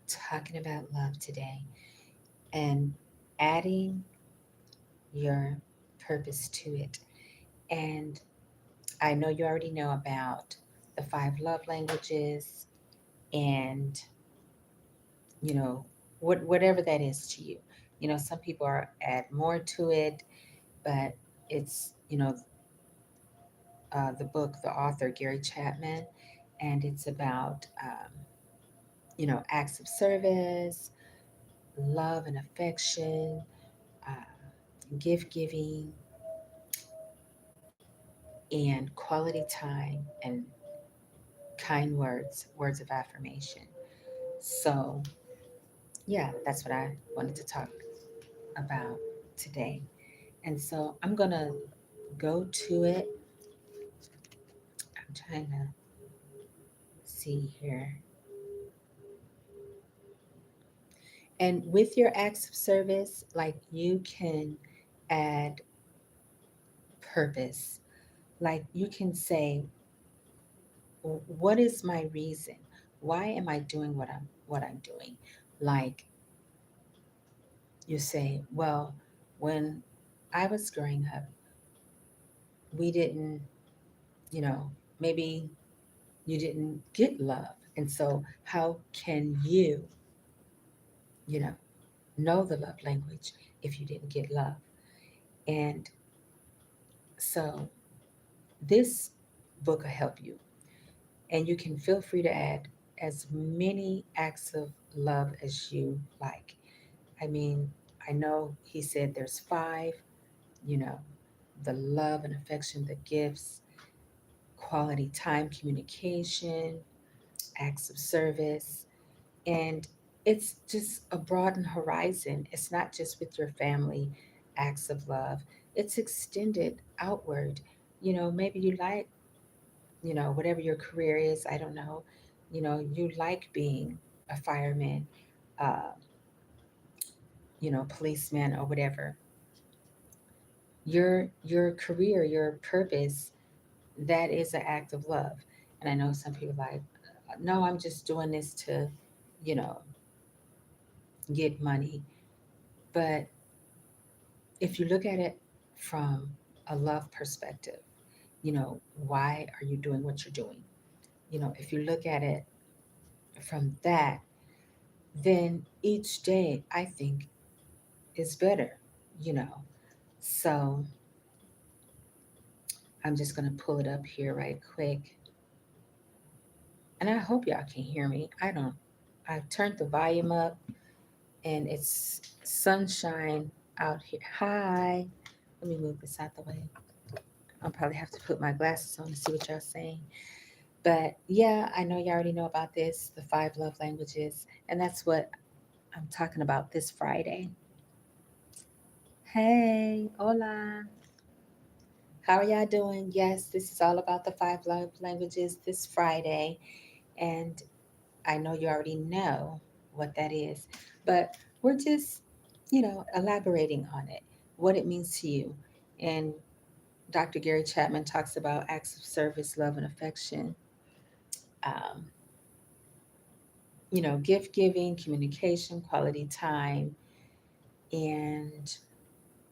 talking about love today and adding your purpose to it. And I know you already know about the five love languages and, you know, whatever that is to you. Some people are add more to it, but it's, the book, the author, Gary Chapman, and it's about, acts of service, love and affection, gift giving, and quality time and kind words, words of affirmation. So, yeah, that's what I wanted to talk about today. And so I'm going to go to it. I'm trying to see here. And with your acts of service, like you can add purpose. Like you can say, what is my reason? Why am I doing what I'm doing? Like you say, well, when I was growing up, we didn't, you know, maybe you didn't get love. And so how can you know the love language if you didn't get love? And so this book will help you. And you can feel free to add as many acts of love as you like. I mean, I know he said there's five, you know, the love and affection, the gifts, quality time, communication, acts of service. And it's just a broadened horizon. It's not just with your family, acts of love, it's extended outward. Maybe you like, whatever your career is, I don't know, you like being a fireman, uh, policeman or whatever. Your career, your purpose, that is an act of love. And I know some people like, no, I'm just doing this to, you know, get money. But if you look at it from a love perspective, why are you doing what you're doing? If you look at it from that, then each day I think is better, you know. So I'm just going to pull it up here right quick. And I hope y'all can hear me. I've turned the volume up and it's sunshine out here. Hi. Let me move this out the way. I'll probably have to put my glasses on to see what y'all saying. But yeah, I know you already know about this, the five love languages. And that's what I'm talking about this Friday. Hey, hola. How are y'all doing? Yes, this is all about the five love languages this Friday. And I know you already know what that is, but we're just, elaborating on it, what it means to you. And Dr. Gary Chapman talks about acts of service, love, and affection, um, gift giving, communication, quality time, and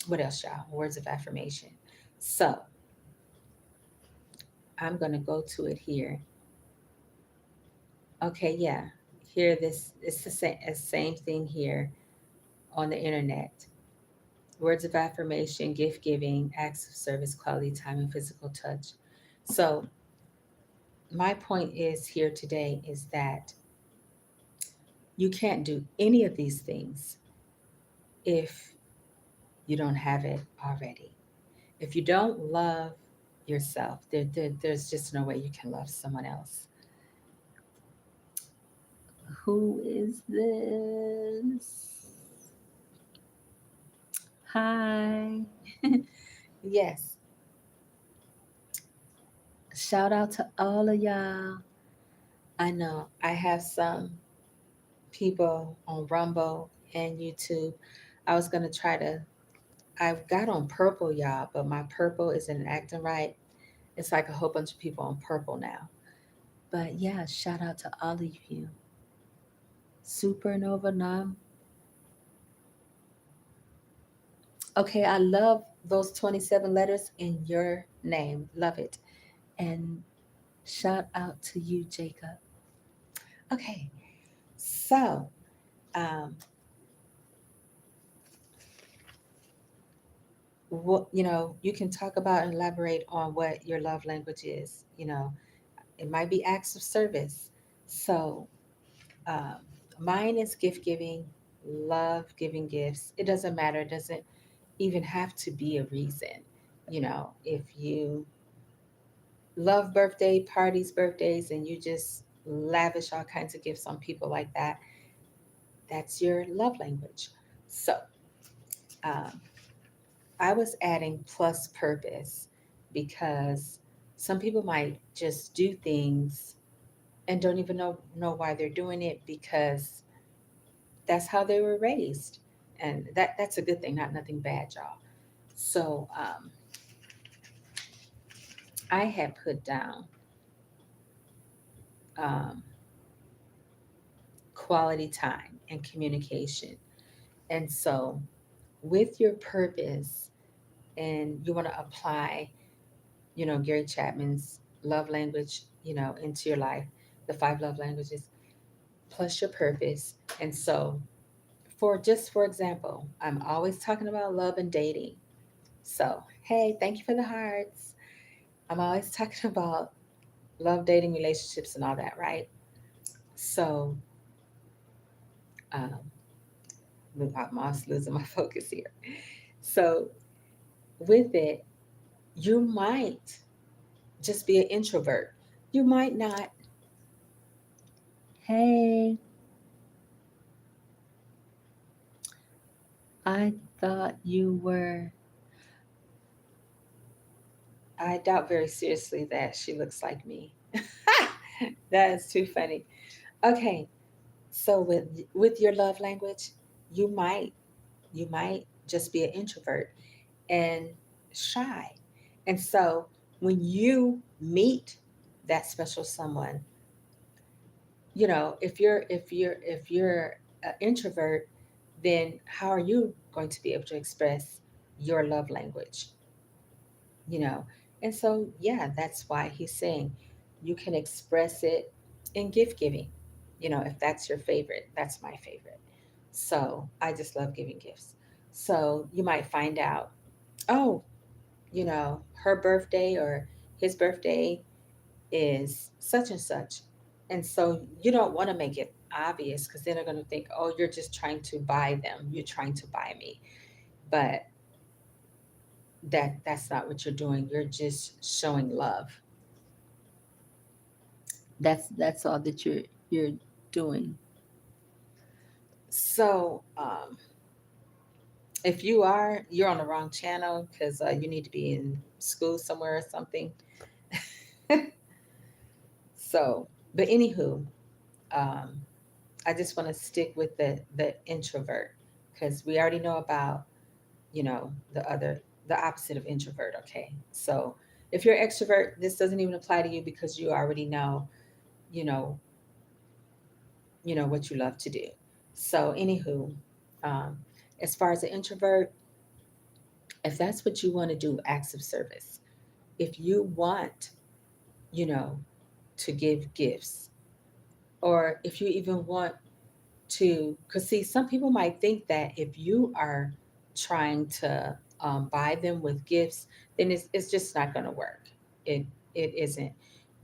what else, y'all? Words of affirmation. So I'm going to go to it here. Okay, yeah. Here, it's the same thing here on the internet. Words of affirmation, gift giving, acts of service, quality time, and physical touch. So, my point is here today is that you can't do any of these things if you don't have it already. If you don't love yourself, there's just no way you can love someone else. Who is this? Hi. Yes. Shout out to all of y'all. I know I have some people on Rumble and YouTube. I was gonna try to. I've got on purple, y'all, but my purple isn't acting right. It's like a whole bunch of people on purple now. But yeah, shout out to all of you. Supernova Nam. Okay, I love those 27 letters in your name. Love it. And shout out to you, Jacob. Okay, so um, what you can talk about and elaborate on what your love language is. It might be acts of service. So um, mine is gift giving, love giving gifts. It doesn't matter. It doesn't even have to be a reason. If you love birthday parties, birthdays, and you just lavish all kinds of gifts on people like that, that's your love language. So um, I was adding plus purpose because some people might just do things and don't even know why they're doing it because that's how they were raised, and that's a good thing, not nothing bad, y'all. So I had put down um, quality time and communication. And so, with your purpose, and you want to apply, Gary Chapman's love language, into your life, the five love languages, plus your purpose. And so, for example, I'm always talking about love and dating. So, hey, thank you for the hearts. I'm always talking about love, dating, relationships, and all that, right? So, um, I'm almost losing my focus here. So, with it, you might just be an introvert. You might not, hey, I thought you were. I doubt very seriously that she looks like me. That is too funny. Okay, so with your love language, you might you might just be an introvert and shy. And so when you meet that special someone, if you're an introvert, then how are you going to be able to express your love language? you know and so, yeah, that's why he's saying you can express it in gift giving. If that's your favorite, that's my favorite. So I just love giving gifts. So you might find out, oh, her birthday or his birthday is such and such. And so you don't want to make it obvious because then they're going to think, oh, you're just trying to buy them, you're trying to buy me. But that's not what you're doing. You're just showing love. That's all that you're doing. So if you're on the wrong channel because you need to be in school somewhere or something. So, but anywho, um, I just want to stick with the introvert because we already know about the opposite of introvert. Okay, so if you're extrovert, this doesn't even apply to you because you already you know what you love to do. So anywho, um, as far as an introvert, if that's what you want to do, acts of service. If you want, you know, to give gifts, or if you even want to, because see, some people might think that if you are trying to buy them with gifts, then it's just not going to work. It isn't,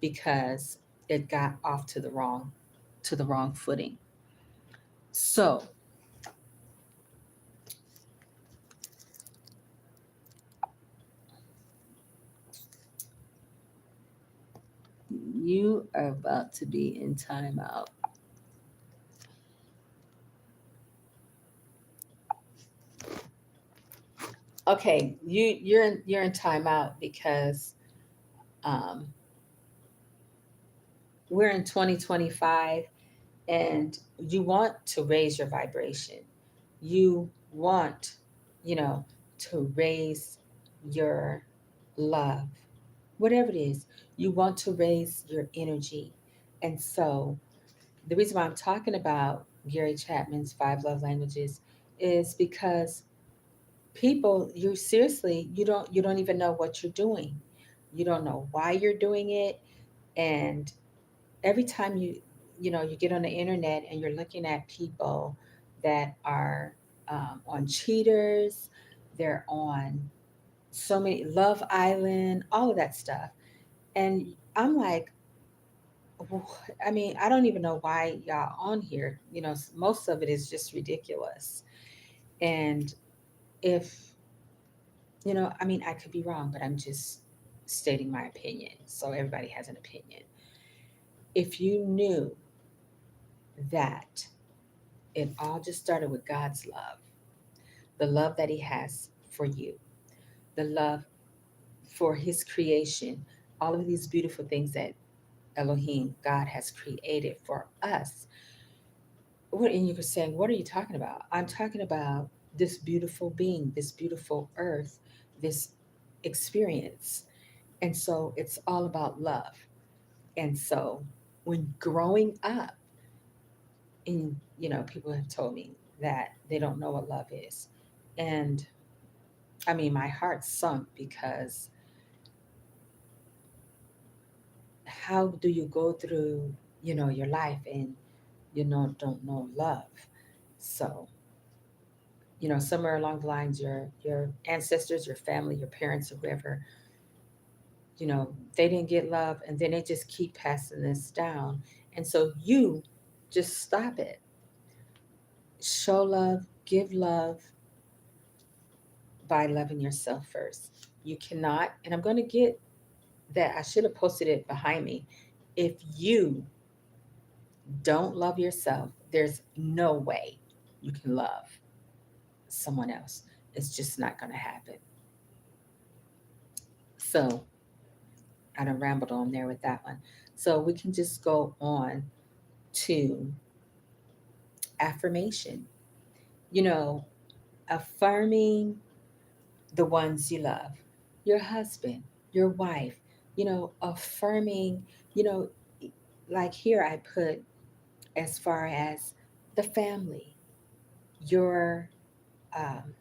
because it got off to the wrong footing. So you are about to be in timeout. Okay, you're in timeout because um, we're in 2025, and you want to raise your vibration. You want, you know, to raise your love, whatever it is. You want to raise your energy. And so the reason why I'm talking about Gary Chapman's Five Love Languages, is because people, you seriously, you don't even know what you're doing. You don't know why you're doing it. And every time you get on the internet and you're looking at people that are on cheaters, they're on so many Love Island, all of that stuff. And I'm like, I mean, I don't even know why y'all on here. Most of it is just ridiculous. And if, I mean, I could be wrong, but I'm just stating my opinion. So everybody has an opinion. If you knew that it all just started with God's love, the love that He has for you, the love for His creation, all of these beautiful things that Elohim, God, has created for us. And you were saying, what are you talking about? I'm talking about this beautiful being, this beautiful earth, this experience. And so it's all about love. And so when growing up, and people have told me that they don't know what love is. And I mean, my heart sunk because how do you go through, your life and don't know love? So, somewhere along the lines, your ancestors, your family, your parents, or whoever, they didn't get love, and then they just keep passing this down. And so you just stop it. Show love, give love by loving yourself first. You cannot, and I'm going to get that. I should have posted it behind me. If you don't love yourself, there's no way you can love someone else. It's just not going to happen. So I done rambled on there with that one. So we can just go on to affirmation. You know, affirming the ones you love, your husband, your wife, affirming, you know, like here I put as far as the family, your um,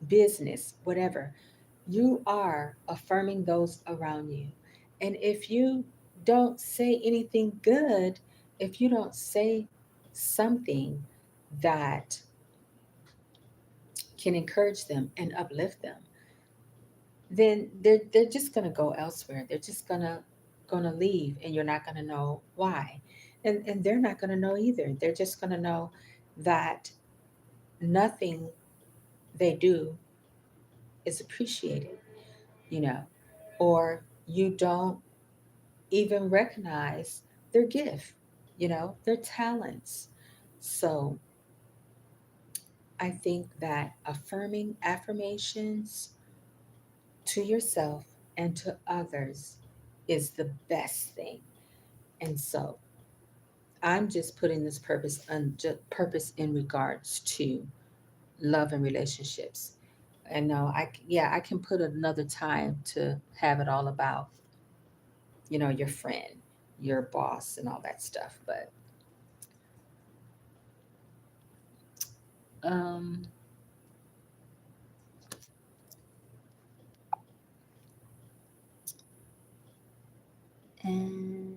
business, whatever. You are affirming those around you. And if you don't say anything good, if you don't say something that can encourage them and uplift them, then they're just gonna go elsewhere. They're just gonna leave, and you're not gonna know why, and they're not gonna know either. They're just gonna know that nothing they do is appreciated, you know, or you don't even recognize their gift, their talents. So I think that affirming affirmations to yourself and to others is the best thing. And so I'm just putting this purpose in regards to love and relationships. And no, yeah, I can put another time to have it all about, your friend, your boss, and all that stuff. But um, and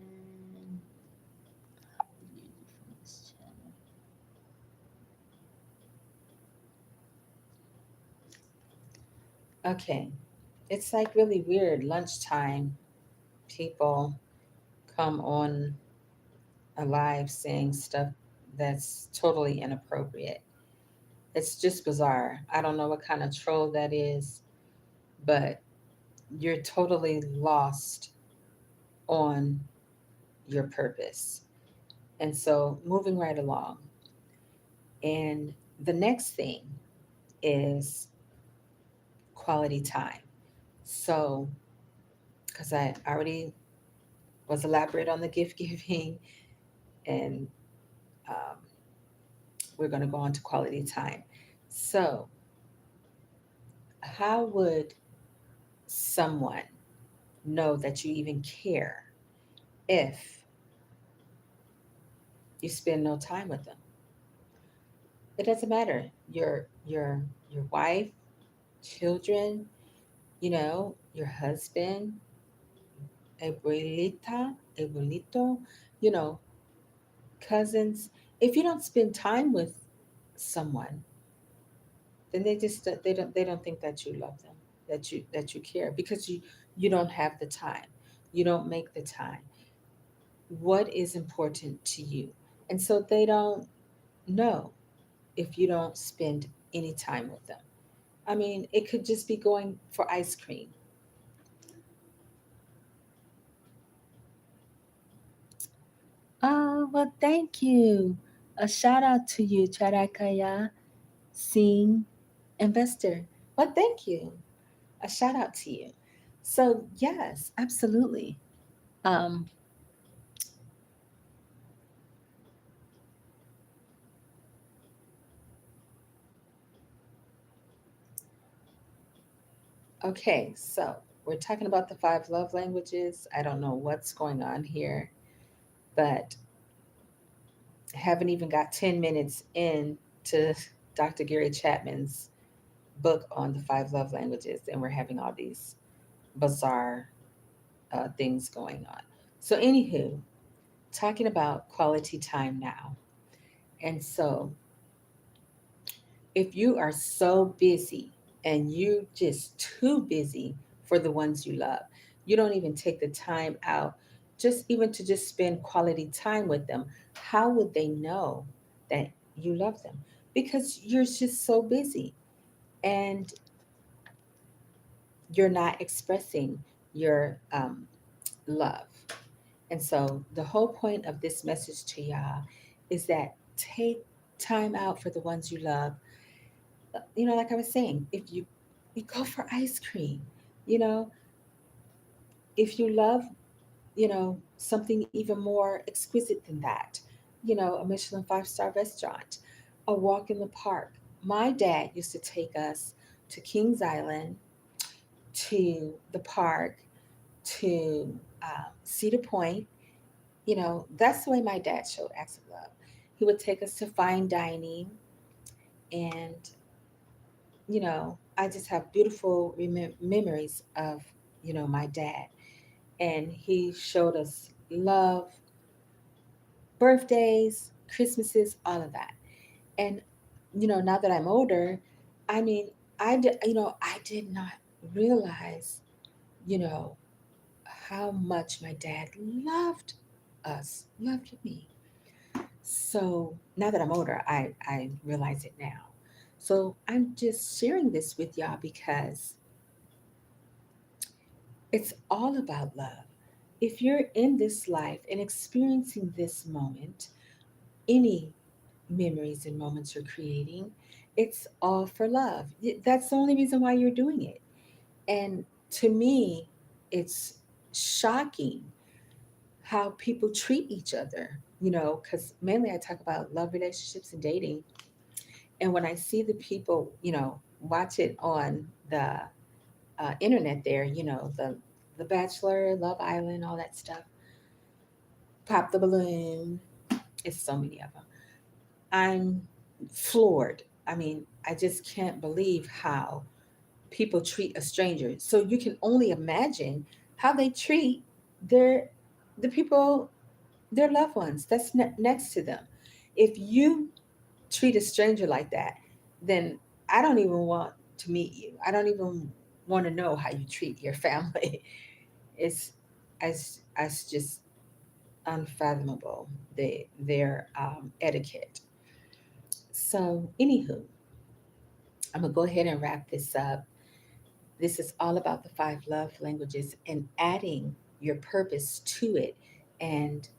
okay, it's like really weird. Lunchtime, people come on a live saying stuff that's totally inappropriate. It's just bizarre. I don't know what kind of troll that is, but you're totally lost on your purpose. And so, moving right along. And the next thing is quality time. So, because I already was elaborate on the gift giving, and um, we're going to go on to quality time. So, how would someone know that you even care if you spend no time with them? It doesn't matter. Your wife, children, your husband, abuelita, abuelito, you know, cousins. If you don't spend time with someone, then they don't think that you love them, that you care, because you don't have the time. You don't make the time. What is important to you? And so they don't know if you don't spend any time with them. I mean, it could just be going for ice cream. Oh, well, thank you. A shout out to you, Charakaya Singh Investor. Well, thank you. A shout out to you. So, yes, absolutely. Um, okay, so we're talking about the five love languages. I don't know what's going on here, but haven't even got 10 minutes into Dr. Gary Chapman's book on the five love languages, and we're having all these bizarre things going on. So, anywho, talking about quality time now. And so, if you are so busy and you just too busy for the ones you love, you don't even take the time out just even to just spend quality time with them, how would they know that you love them? Because you're just so busy and you're not expressing your love. And so the whole point of this message to y'all is that take time out for the ones you love. Like I was saying, if you go for ice cream, you know, if you love, something even more exquisite than that, a Michelin five-star restaurant, a walk in the park. My dad used to take us to Kings Island, to the park, to Cedar Point. That's the way my dad showed acts of love. He would take us to fine dining, and I just have beautiful memories of my dad, and he showed us love, birthdays, Christmases, all of that. And now that I'm older, I mean, I did not realize you know how much my dad loved us, loved me. So now that I'm older, I realize it now. So I'm just sharing this with y'all because it's all about love. If you're in this life and experiencing this moment, any memories and moments you're creating, it's all for love. That's the only reason why you're doing it. And to me, it's shocking how people treat each other, because mainly I talk about love relationships and dating. And when I see the people, watch it on the internet there, the Bachelor, Love Island, all that stuff, Pop the Balloon, it's so many of them. I'm floored. I mean, I just can't believe how people treat a stranger. So you can only imagine how they treat their the people, their loved ones that's next to them. If you treat a stranger like that, then I don't even want to meet you. I don't even want to know how you treat your family. It's as just unfathomable, their etiquette. So, anywho, I'm gonna go ahead and wrap this up. This is all about the five love languages and adding your purpose to it, and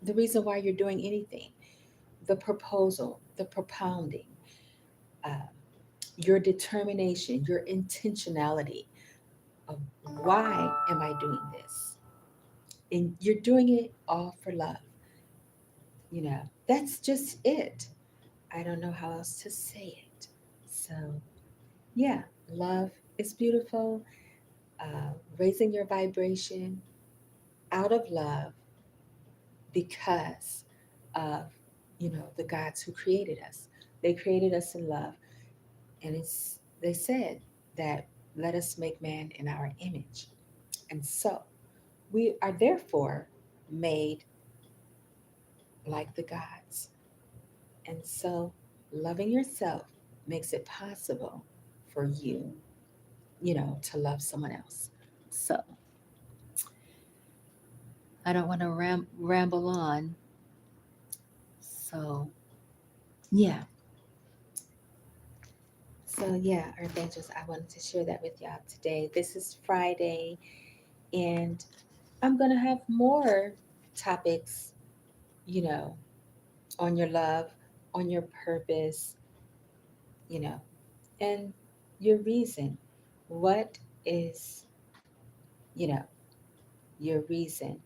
the reason why you're doing anything, the proposal, the propounding, uh, your determination, your intentionality of why am I doing this? And you're doing it all for love. That's just it. I don't know how else to say it. So, yeah, love is beautiful. Raising your vibration out of love because of the gods who created us. They created us in love. And they said that let us make man in our image. And so we are therefore made like the gods. And so loving yourself makes it possible for you to love someone else. So I don't want to ramble on. So, yeah. So, yeah, Earth Angels, I wanted to share that with y'all today. This is Friday, and I'm going to have more topics, you know, on your love, on your purpose, you know, and your reason. What is, you know, your reason?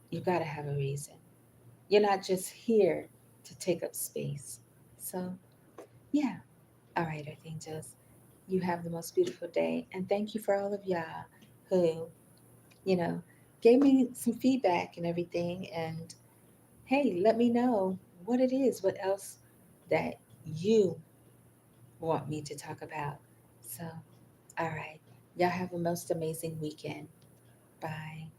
You got to have a reason. You're not just here to take up space. So, yeah. All right, Earth Angels, you have the most beautiful day. And thank you for all of y'all who, you know, gave me some feedback and everything. And hey, let me know what it is, what else that you want me to talk about. So, all right. Y'all have a most amazing weekend. Bye.